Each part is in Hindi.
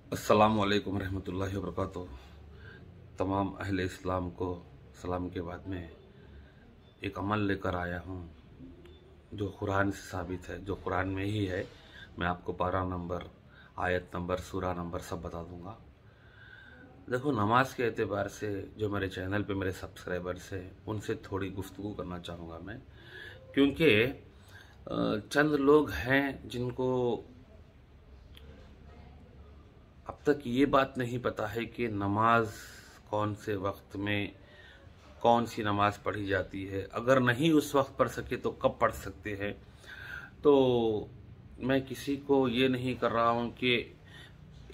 अस्सलामु अलैकुम रहमतुल्लाहि व बरकातुहू। तमाम अहले इस्लाम को सलाम के बाद में एक अमल लेकर आया हूँ जो कुरान से साबित है, जो कुरान में ही है। मैं आपको पारा नंबर, आयत नंबर, सूरा नंबर सब बता दूंगा। देखो, नमाज के एतबार से जो मेरे चैनल पे मेरे सब्सक्राइबर्स हैं उनसे थोड़ी गुफ्तगू करना चाहूँगा मैं, क्योंकि चंद लोग हैं जिनको अब तक ये बात नहीं पता है कि नमाज कौन से वक्त में कौन सी नमाज पढ़ी जाती है। अगर नहीं उस वक्त पढ़ सके तो कब पढ़ सकते हैं। तो मैं किसी को ये नहीं कर रहा हूँ कि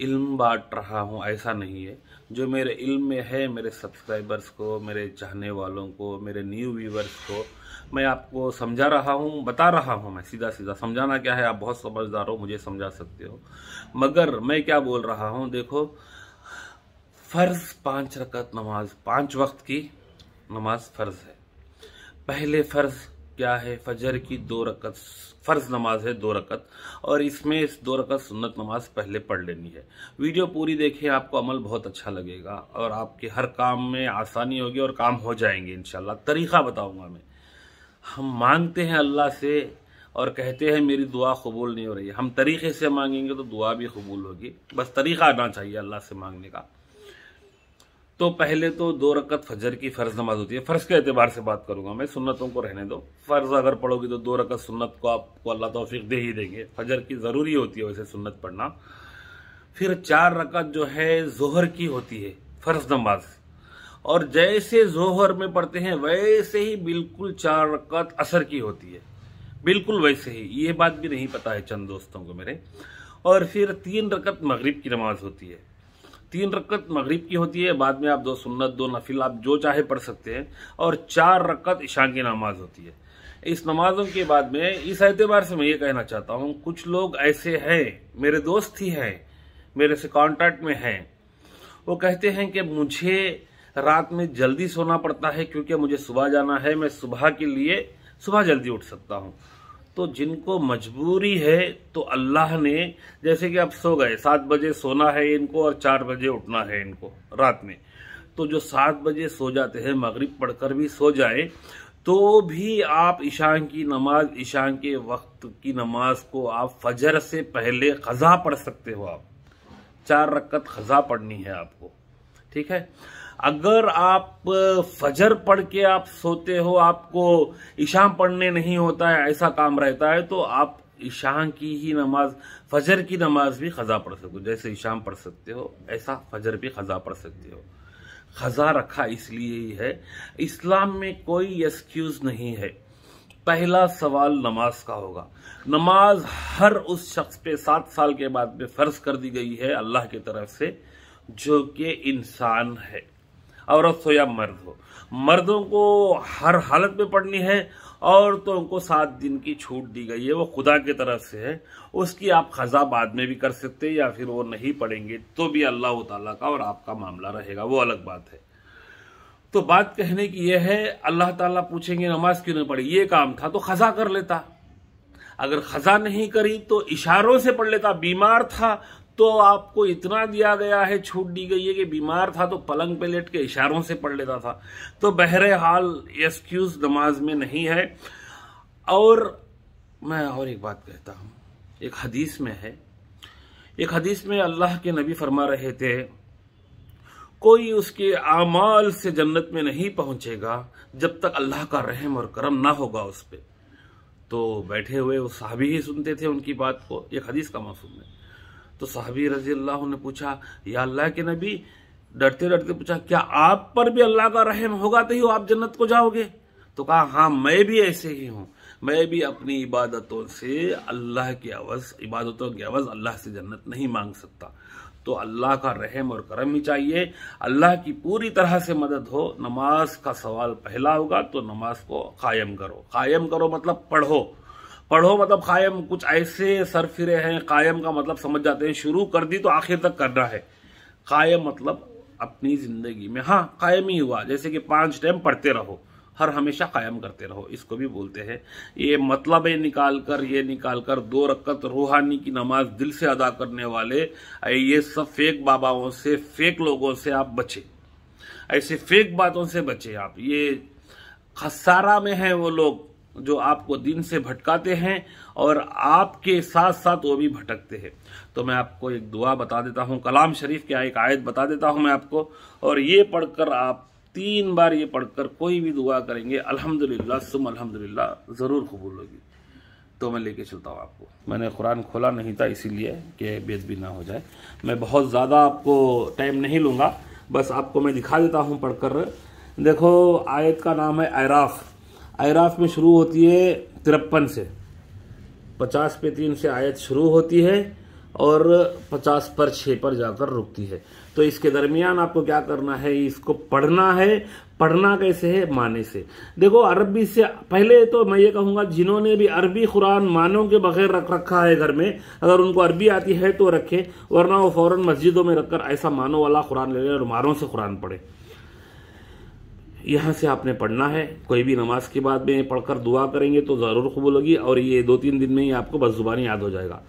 इल्म बांट रहा हूँ, ऐसा नहीं है। जो मेरे इल्म में है, मेरे सब्सक्राइबर्स को, मेरे चाहने वालों को, मेरे न्यू व्यूवर्स को मैं आपको समझा रहा हूँ, बता रहा हूँ। मैं सीधा सीधा समझाना क्या है, आप बहुत समझदार हो, मुझे समझा सकते हो। मगर मैं क्या बोल रहा हूँ, देखो, फर्ज 5 रकत नमाज, 5 वक्त की नमाज फर्ज है। पहले फर्ज क्या है? फजर की 2 रकत फर्ज नमाज है, 2 रकत, और इसमें 2 रकत सुन्नत नमाज पहले पढ़ लेनी है। वीडियो पूरी देखिए, आपको अमल बहुत अच्छा लगेगा और आपके हर काम में आसानी होगी और काम हो जाएंगे इंशाल्लाह। तरीका बताऊंगा मैं। हम मांगते हैं अल्लाह से और कहते हैं मेरी दुआ कबूल नहीं हो रही है। हम तरीके से मांगेंगे तो दुआ भी कबूल होगी, बस तरीका आना चाहिए अल्लाह से मांगने का। तो पहले तो 2 रकत फजर की फर्ज नमाज होती है। फर्ज के एतबार से बात करूंगा मैं, सुन्नतों को रहने दो। फर्ज अगर पढ़ोगी तो 2 रकत सुन्नत को आपको अल्लाह तौफीक दे ही देंगे। फजर की जरूरी होती है वैसे सुन्नत पढ़ना। फिर 4 रकत जो है जोहर की होती है फर्ज नमाज, और जैसे जोहर में पढ़ते हैं वैसे ही बिल्कुल 4 रकत असर की होती है, बिल्कुल वैसे ही। ये बात भी नहीं पता है चंद दोस्तों को मेरे। और फिर 3 रकत मगरिब की नमाज होती है। 3 रकत मगरिब की होती है, बाद में आप 2 सुन्नत, 2 नफिल, आप जो चाहे पढ़ सकते हैं। और 4 रकत इशा की नमाज होती है। इस नमाजों के बाद में इस एतबार से मैं ये कहना चाहता हूँ, कुछ लोग ऐसे हैं, मेरे दोस्त ही हैं, मेरे से कांटेक्ट में हैं, वो कहते हैं कि मुझे रात में जल्दी सोना पड़ता है क्योंकि मुझे सुबह जाना है, मैं सुबह के लिए सुबह जल्दी उठ सकता हूँ। तो जिनको मजबूरी है, तो अल्लाह ने, जैसे कि आप सो गए, 7 बजे सोना है इनको और 4 बजे उठना है इनको रात में, तो जो 7 बजे सो जाते हैं, मगरिब पढ़कर भी सो जाए, तो भी आप ईशा की नमाज, ईशा के वक्त की नमाज को आप फजर से पहले क़ज़ा पढ़ सकते हो। आप 4 रकत क़ज़ा पढ़नी है आपको, ठीक है। अगर आप फजर पढ़ के आप सोते हो, आपको इशा पढ़ने नहीं होता है, ऐसा काम रहता है, तो आप इशा की ही नमाज, फजर की नमाज भी क़ज़ा पढ़ सकते हो। जैसे इशा पढ़ सकते हो ऐसा फजर भी क़ज़ा पढ़ सकते हो। क़ज़ा रखा इसलिए ही है, इस्लाम में कोई एक्सक्यूज नहीं है। पहला सवाल नमाज का होगा। नमाज हर उस शख्स पे 7 साल के बाद में फर्ज कर दी गई है अल्लाह की तरफ से, जो कि इंसान है, औरत हो या मर्द हो। मर्दों को हर हालत में पढ़नी है, औरतों को 7 दिन की छूट दी गई है, वो खुदा की तरफ से है। उसकी आप क़ज़ा बाद में भी कर सकते हैं, या फिर वो नहीं पढ़ेंगे तो भी अल्लाह ताला का और आपका मामला रहेगा, वो अलग बात है। तो बात कहने की यह है, अल्लाह ताला पूछेंगे नमाज क्यों नहीं पढ़ी? ये काम था तो क़ज़ा कर लेता। अगर क़ज़ा नहीं करी तो इशारों से पढ़ लेता। बीमार था तो आपको इतना दिया गया है, छूट दी गई है कि बीमार था तो पलंग पे लेट के इशारों से पढ़ लेता था। तो बहरहाल एक्सक्यूज नमाज में नहीं है। और मैं और एक बात कहता हूं, एक हदीस में है, एक हदीस में अल्लाह के नबी फरमा रहे थे, कोई उसके आमाल से जन्नत में नहीं पहुंचेगा जब तक अल्लाह का रहम और करम ना होगा उस पर। तो बैठे हुए वो साहबी ही सुनते थे उनकी बात को, एक हदीस का मौसूम है। तो साहबी रजी अल्लाह ने पूछा, या अल्लाह के नबी, डरते डरते पूछा, क्या आप पर भी अल्लाह का रहम होगा तो ही आप जन्नत को जाओगे? तो कहा, हाँ, मैं भी ऐसे ही हूं। मैं भी अपनी इबादतों से अल्लाह की अवज़, इबादतों की अवज़ अल्लाह से जन्नत नहीं मांग सकता। तो अल्लाह का रहम और करम ही चाहिए, अल्लाह की पूरी तरह से मदद हो। नमाज का सवाल पहला होगा, तो नमाज को कायम करो। कायम करो मतलब पढ़ो। पढ़ो मतलब कायम, कुछ ऐसे सरफिरे हैं, कायम का मतलब समझ जाते हैं शुरू कर दी तो आखिर तक करना है। कायम मतलब अपनी जिंदगी में, हाँ, कायम ही हुआ, जैसे कि 5 टाइम पढ़ते रहो, हर हमेशा कायम करते रहो, इसको भी बोलते हैं। ये मतलब निकाल कर 2 रकअत रूहानी की नमाज दिल से अदा करने वाले, ये सब फेक बाबाओं से, फेक लोगों से आप बचे, ऐसे फेक बातों से बचे आप। ये खसारा में है वो लोग जो आपको दिन से भटकाते हैं और आपके साथ साथ वो भी भटकते हैं। तो मैं आपको एक दुआ बता देता हूँ, कलाम शरीफ की एक आयत बता देता हूँ मैं आपको, और ये पढ़कर आप 3 बार ये पढ़कर कोई भी दुआ करेंगे, अल्हम्दुलिल्लाह सुम अल्हम्दुलिल्लाह ज़रूर कबूल होगी। तो मैं लेके चलता हूँ आपको। मैंने कुरान खोला नहीं था इसीलिए कि बेदबी ना हो जाए। मैं बहुत ज़्यादा आपको टाइम नहीं लूँगा, बस आपको मैं दिखा देता हूँ पढ़कर। देखो, आयत का नाम है आयराफ। आयराफ में शुरू होती है 53 से, 50 पे 3 से आयत शुरू होती है और 50 पर 6 पर जाकर रुकती है। तो इसके दरमियान आपको क्या करना है, इसको पढ़ना है। पढ़ना कैसे है? माने से। देखो, अरबी से पहले तो मैं ये कहूँगा, जिन्होंने भी अरबी कुरान मानों के बगैर रख रखा है घर में, अगर उनको अरबी आती है तो रखे, वरना वो फौरन मस्जिदों में रखकर ऐसा मानों वाला कुरान ले लें और मानों से कुरान पढ़े। यहाँ से आपने पढ़ना है। कोई भी नमाज के बाद में पढ़कर दुआ करेंगे तो ज़रूर कबूल होगी, और ये 2-3 दिन में ही आपको बस ज़ुबानी याद हो जाएगा।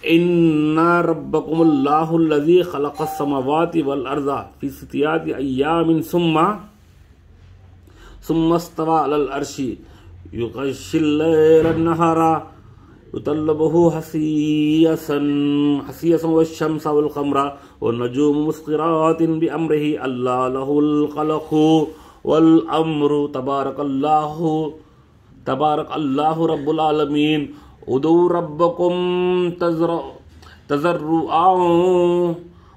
इन्ना रब्बकुमुल्लाहुल्लज़ी खलक़स समावाति वल अर्ज़ा फ़ी सित्तति अय्यामिन सुम्मा इस्तवा अलल अर्शी युग़शिल लैला नहारा युतल्लबुहु हसीयसन वश्शम्स वल क़मरा वन्नुजूमु मुस्क़िरातिन बिअम्रिही अल्ला लहुल ख़लक़ु वल अम्रु तबारकल्लाहु रब्बुल आलमीन उदू रब्बकुम तज़र्रुअन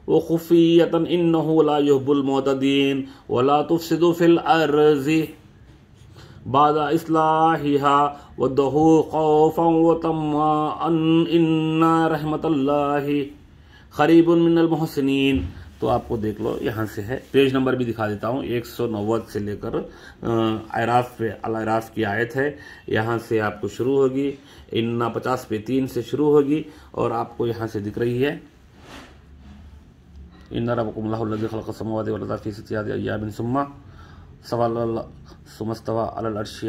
व खुफ़ियतन इन्नहु ला युहिब्बुल मुअतदीन वला तुफ़सिदू फ़िल अर्ज़ि बादा इस्लाहिहा वद्दहू खौफ़न व तम्अन इन्ना रहमतल्लाहि क़रीबुन मिनल मुहसिनीन। तो आपको देख लो, यहाँ से है। पेज नंबर भी दिखा देता हूँ, 190 से लेकर आयराफ पे अल-आयराफ की आयत है। यहाँ से आपको शुरू होगी, इन्ना 50 पे 3 से शुरू होगी, और आपको यहाँ से दिख रही है इन्ना रब्बकुमुल्लाहुल्लज़ी खलक़स समावाति वल अर्ज़ फ़ी सित्तति अय्यामिन सुम्मा इस्तवा अलल अर्शी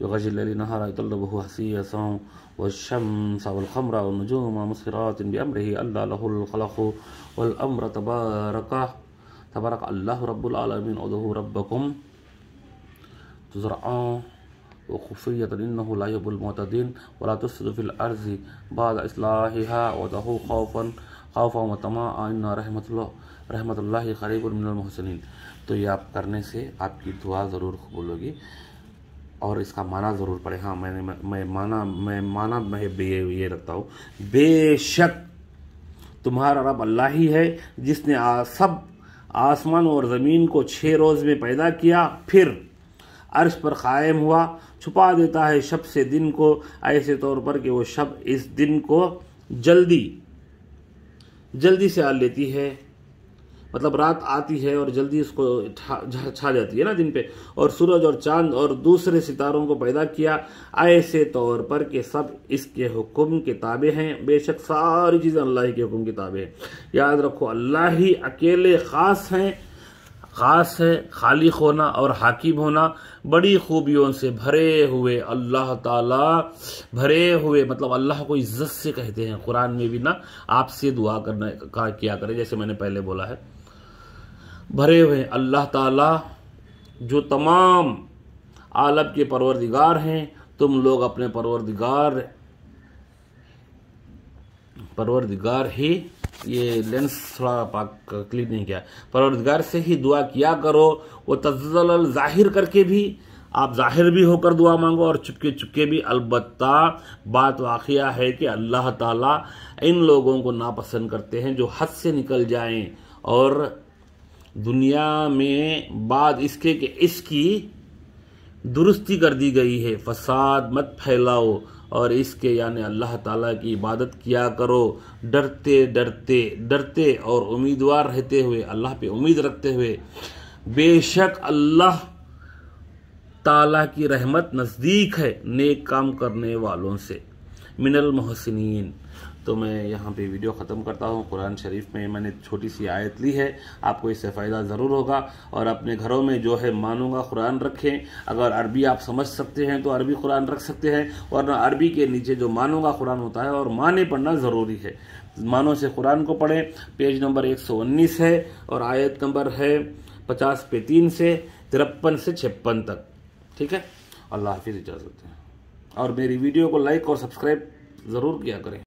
युग़शिल लैला नहारा युतल्लबुहु हसीयसन वश्शम्स वल क़मरा वन्नुजूमा मुस्क़िरातिन बिअम्रिही अल्ला लहुल ख़लक़ु वल अम्र तबारकल्लाहु रब्बुल आलमीन उदू रब्बकुम तज़र्रुअन व खुफ़ियतन इन्नहु ला युहिब्बुल मुअतदीन वला तुफ़सिदू फ़िल अर्ज़ि बअदा इस्लाहिहा वद्दहू खौफ़न व तम्अन इन्ना रहमतुल्लाहि क़रीबुन मिनल मुहसिनीन। तो ये आप करने से आपकी दुआ ज़रूर कबूल होगी, और इसका माना ज़रूर पढ़े। हाँ, मैं माना ये रखता हूँ, बेशक तुम्हारा रब अल्लाह ही है जिसने सब आसमान और ज़मीन को 6 रोज़ में पैदा किया, फिर अर्श पर कायम हुआ, छुपा देता है शब से दिन को ऐसे तौर पर कि वो शब इस दिन को जल्दी से आ लेती है, मतलब रात आती है और जल्दी इसको छा जाती है ना दिन पे, और सूरज और चांद और दूसरे सितारों को पैदा किया ऐसे तौर पर कि सब इसके हुक्म के ताबे हैं। बेशक सारी चीज़ें अल्लाह ही के हुक्म के ताबे हैं। याद रखो, अल्लाह ही अकेले ख़ास हैं, ख़ास है खालिक होना और हाकिम होना। बड़ी खूबियों से भरे हुए अल्लाह ताला, भरे हुए मतलब अल्लाह को इज्जत से कहते हैं। कुरान में भी ना आपसे दुआ करना का किया करें, जैसे मैंने पहले बोला है, भरे हुए अल्लाह ताला जो तमाम आलम के परवरदिगार हैं। तुम लोग अपने परवरदिगार ही, ये लेंस थोड़ा पाक क्लीन नहीं किया, परवरदिगार से ही दुआ किया करो। वो तज़ल्लल ज़ाहिर करके भी, आप ज़ाहिर भी होकर दुआ मांगो और चुपके चुपके भी। अलबत्ता बात वाक़िया है कि अल्लाह ताला इन लोगों को नापसंद करते हैं जो हद से निकल जाएं, और दुनिया में बाद इसके कि इसकी दुरुस्ती कर दी गई है। फसाद मत फैलाओ और इसके यानी अल्लाह ताला की इबादत किया करो, डरते और उम्मीदवार रहते हुए, अल्लाह पे उम्मीद रखते हुए। बेशक अल्लाह ताला की रहमत नज़दीक है नेक काम करने वालों से। मिनल मुहसिनीन, तो मैं यहाँ पे वीडियो ख़त्म करता हूँ। कुरान शरीफ में मैंने छोटी सी आयत ली है, आपको इससे फ़ायदा ज़रूर होगा। और अपने घरों में जो है मानूंगा कुरान रखें। अगर अरबी आप समझ सकते हैं तो अरबी कुरान रख सकते हैं, वरना अरबी के नीचे जो मानूंगा कुरान होता है और माने पढ़ना ज़रूरी है। मानो से कुरान को पढ़ें। पेज नंबर 119 है और आयत नंबर है 50 पे 3 से 53 से 56 तक। ठीक है, अल्लाह हाफिज़, इजाज़त है। और मेरी वीडियो को लाइक और सब्सक्राइब ज़रूर किया करें।